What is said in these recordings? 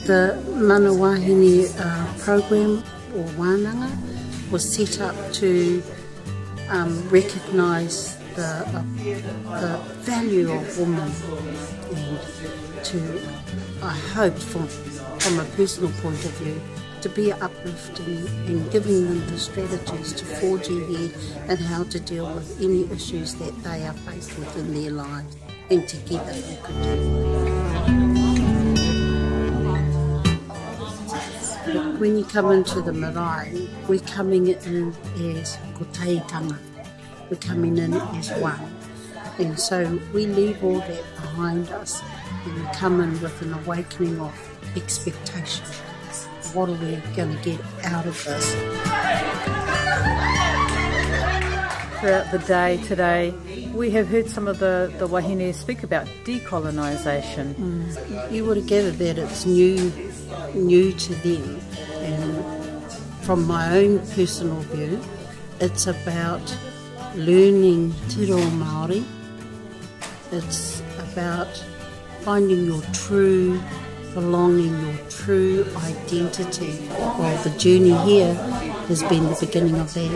The Mana Wahine program, or Wānanga, was set up to recognise the value of women, and to, I hope, from a personal point of view, to be uplifting and giving them the strategies to forge ahead and how to deal with any issues that they are faced with in their lives, and together we could deal with it. When you come into the marae, we're coming in as koteitanga. We're coming in as one. And so we leave all that behind us and we come in with an awakening of expectation. What are we going to get out of this? Throughout the day today, we have heard some of the wahine speak about decolonisation. You would have gathered that it's new to them, and from my own personal view, it's about learning Te Reo Māori. It's about finding your true belonging, your true identity. Well, the journey here has been the beginning of that.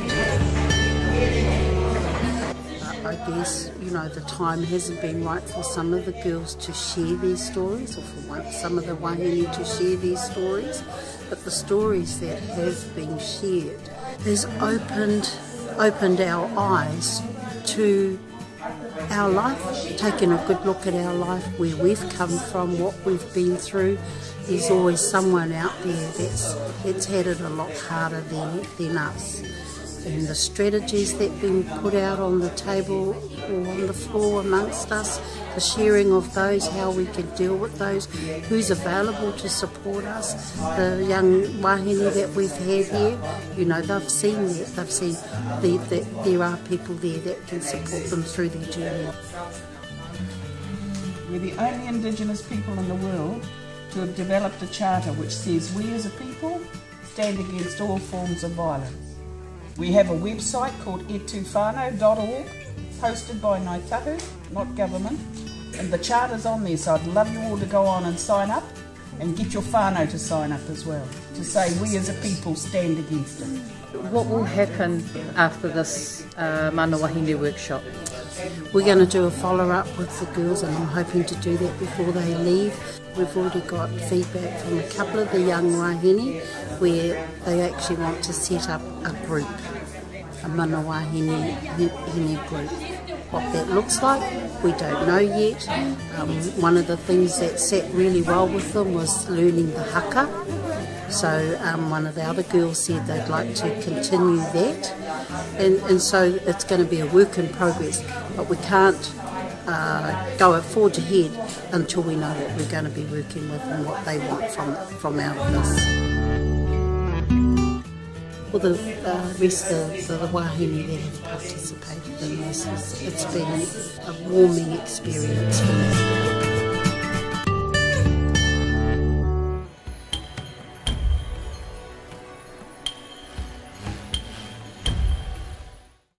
I guess, the time hasn't been right for some of the girls to share their stories, or for some of the wahine to share their stories, but the stories that have been shared has opened our eyes to our life, taking a good look at our life, where we've come from, what we've been through. There's always someone out there that's had it a lot harder than us. And the strategies that have been put out on the table or on the floor amongst us, the sharing of those, how we can deal with those, who's available to support us, the young wahine that we've had here, they've seen that, they've seen that there are people there that can support them through their journey. We're the only Indigenous people in the world to have developed a charter which says we as a people stand against all forms of violence. We have a website called E Tū Whānau.org, hosted by Ngāi Tahu, not government, and the charter's on there, so I'd love you all to go on and sign up, and get your whānau to sign up as well, to say we as a people stand against it. What will happen after this Mana Wahine workshop? We're going to do a follow-up with the girls, and I'm hoping to do that before they leave. We've already got feedback from a couple of the young wahine where they actually want to set up a group, a Mana Wahine group. What that looks like, we don't know yet. One of the things that sat really well with them was learning the haka. So one of the other girls said they'd like to continue that. And so it's going to be a work in progress, but we can't forge ahead until we know what we're going to be working with and what they want from out of this. Well, the rest of the wahine that have participated in this, it's been a warming experience for me.